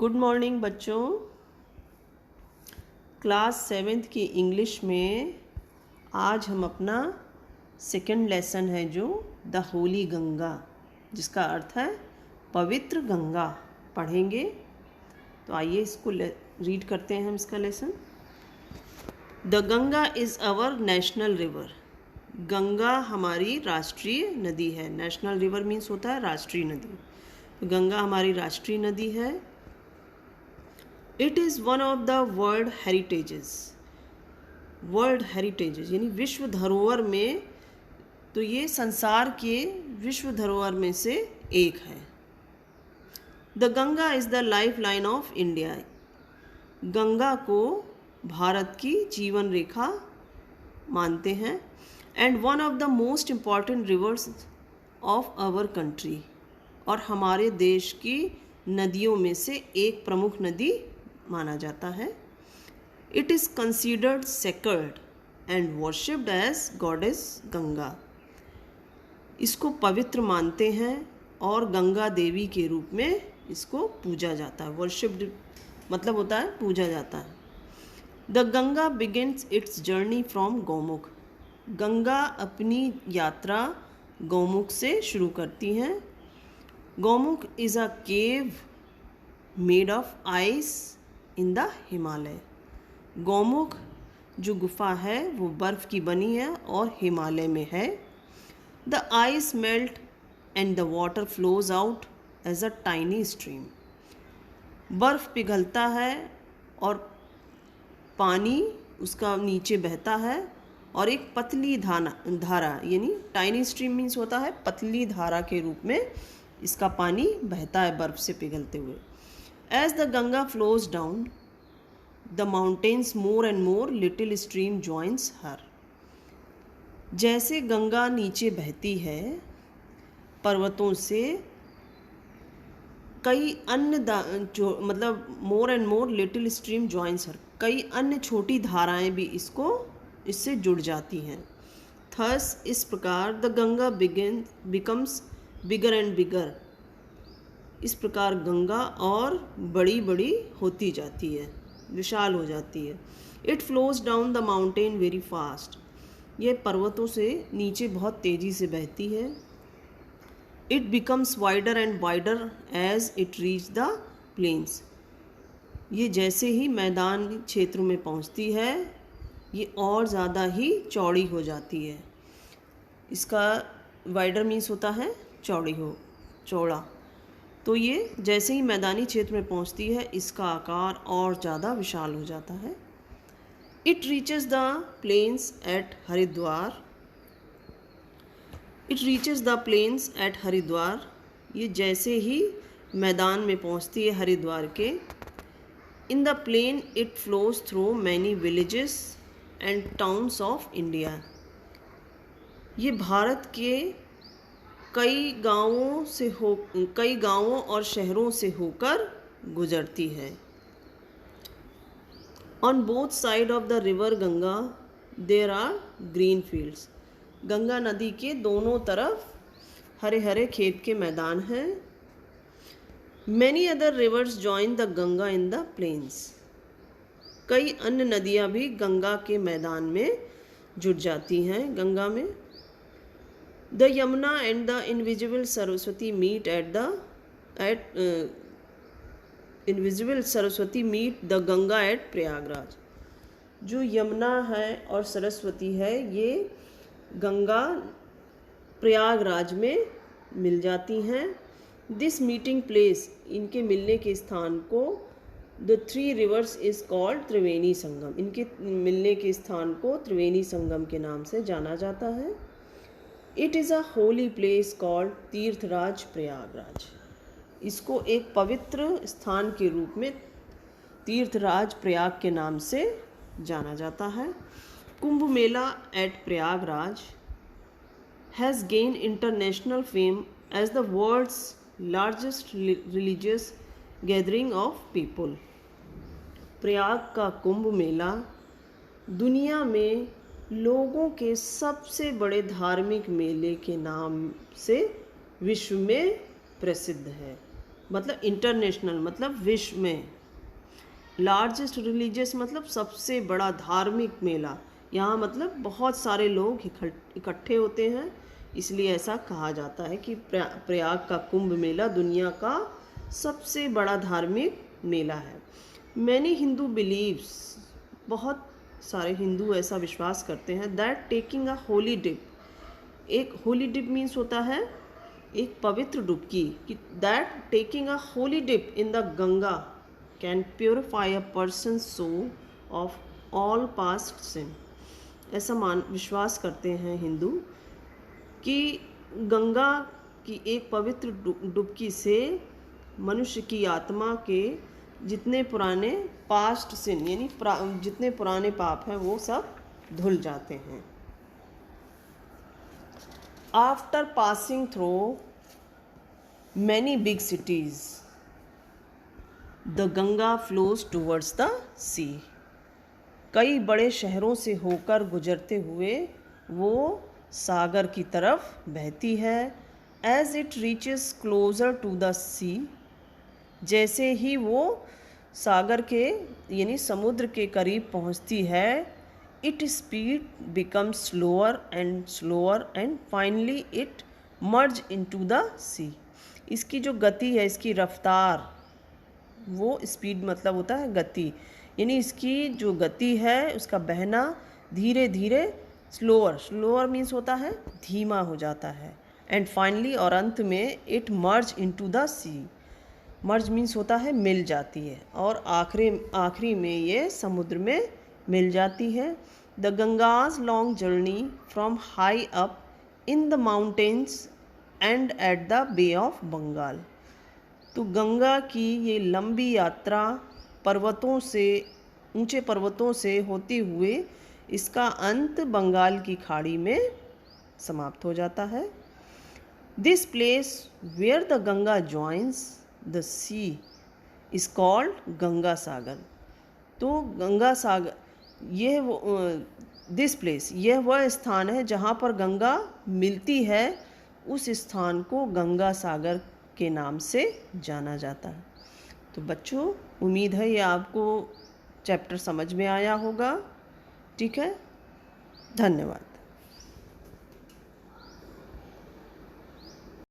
Good morning बच्चों। Class 7th की English में आज हम अपना सेकंड लेसन है जो द होली गंगा, जिसका अर्थ है पवित्र गंगा, पढ़ेंगे। तो आइए इसको रीड करते हैं हम इसका lesson. The Ganga is our national river. Ganga हमारी राष्ट्रीय नदी है। नेशनल रिवर मीन्स होता है राष्ट्रीय नदी। तो गंगा हमारी राष्ट्रीय नदी है। It is one of the world heritages. World heritages यानी विश्व धरोहर में, तो ये संसार के विश्व धरोहर में से एक है। The Ganga is the life line of India. Ganga को भारत की जीवन रेखा मानते हैं। And one of the most important rivers of our country, और हमारे देश की नदियों में से एक प्रमुख नदी माना जाता है। It is considered sacred and worshipped as goddess Ganga. इसको पवित्र मानते हैं और गंगा देवी के रूप में इसको पूजा जाता है। वर्शिप्ड मतलब होता है पूजा जाता है। The Ganga begins it's journey from Gaumukh. Ganga अपनी यात्रा गौमुख से शुरू करती हैं। Gaumukh is a cave made of ice in the Himalaya. Gaumukh जो गुफा है वो बर्फ़ की बनी है और हिमालय में है। The ice melt and the water flows out as a tiny stream. बर्फ़ पिघलता है और पानी उसका नीचे बहता है और एक पतली धारा यानी टाइनी स्ट्रीम मीन्स होता है पतली धारा के रूप में इसका पानी बहता है बर्फ़ से पिघलते हुए। As the Ganga flows down the mountains, more and more little stream joins her. जैसे गंगा नीचे बहती है पर्वतों से, कई अन्य मतलब more and more little stream joins her, कई अन्य छोटी धाराएं भी इससे जुड़ जाती हैं। Thus इस प्रकार the Ganga becomes bigger and bigger. इस प्रकार गंगा और बड़ी बड़ी होती जाती है, विशाल हो जाती है। It flows down the mountain very fast. ये पर्वतों से नीचे बहुत तेज़ी से बहती है। It becomes wider and wider as it reach the plains. ये जैसे ही मैदान क्षेत्र में पहुंचती है ये और ज़्यादा ही चौड़ी हो जाती है। इसका वाइडर मीन्स होता है चौड़ा। तो ये जैसे ही मैदानी क्षेत्र में पहुंचती है इसका आकार और ज़्यादा विशाल हो जाता है। It reaches the plains at Haridwar. ये जैसे ही मैदान में पहुंचती है हरिद्वार के। In the plain it flows through many villages and towns of India. ये भारत के कई गांवों और शहरों से होकर गुजरती है। On both side of the river Ganga there are green fields. Ganga नदी के दोनों तरफ हरे हरे खेत के मैदान हैं। Many other rivers join the Ganga in the plains. कई अन्य नदियाँ भी गंगा के मैदान में जुड़ जाती हैं गंगा में। The Yamuna and the invisible Saraswati meet invisible Saraswati meet the Ganga at Prayagraj. जो यमुना है और सरस्वती है ये गंगा प्रयागराज में मिल जाती हैं। दिस मीटिंग प्लेस, इनके मिलने के स्थान को the three rivers is called Triveni Sangam. इनके मिलने के स्थान को त्रिवेणी संगम के नाम से जाना जाता है। It is a holy place called Tirthraj Prayagraj. इसको एक पवित्र स्थान के रूप में तीर्थराज प्रयाग के नाम से जाना जाता है। Kumbh Mela at Prayagraj has gain international fame as the world's largest religious gathering of people. Prayag का कुंभ मेला दुनिया में लोगों के सबसे बड़े धार्मिक मेले के नाम से विश्व में प्रसिद्ध है। मतलब इंटरनेशनल मतलब विश्व में। लार्जेस्ट रिलीजियस मतलब सबसे बड़ा धार्मिक मेला। यहाँ मतलब बहुत सारे लोग इकट्ठे होते हैं, इसलिए ऐसा कहा जाता है कि प्रयाग का कुंभ मेला दुनिया का सबसे बड़ा धार्मिक मेला है। मैनी हिंदू बिलीव्स, बहुत सारे हिंदू ऐसा विश्वास करते हैं, that taking a holy dip, एक होली डिप मीन्स होता है एक पवित्र डुबकी, कि that taking a holy dip in the Ganga can purify a person soul of all past sin. ऐसा विश्वास करते हैं हिंदू कि गंगा की एक पवित्र डुबकी से मनुष्य की आत्मा के जितने पुराने पास्ट सिन यानी जितने पुराने पाप हैं वो सब धुल जाते हैं। After passing through many big cities the Ganga flows towards the sea. कई बड़े शहरों से होकर गुजरते हुए वो सागर की तरफ बहती है। As it reaches closer to the sea, जैसे ही वो सागर के यानी समुद्र के करीब पहुंचती है, it speed become slower and finally it merge into the sea. इसकी जो गति है, इसकी रफ्तार, वो स्पीड मतलब होता है गति, यानी इसकी जो गति है उसका बहना धीरे धीरे स्लोअर मीन्स होता है धीमा हो जाता है, एंड फाइनली और अंत में it merge into the sea. Merge means होता है मिल जाती है, और आखिरी में ये समुद्र में मिल जाती है। The Ganga's long journey from high up in the mountains and at the bay of Bengal. तो गंगा की ये लंबी यात्रा ऊंचे पर्वतों से होती हुए इसका अंत बंगाल की खाड़ी में समाप्त हो जाता है। This place where the Ganga joins the sea is called Ganga Sagar. तो गंगा सागर दिस प्लेस यह वह स्थान है जहाँ पर गंगा मिलती है, उस स्थान को गंगा सागर के नाम से जाना जाता है। तो बच्चों, उम्मीद है ये आपको चैप्टर समझ में आया होगा। ठीक है, धन्यवाद।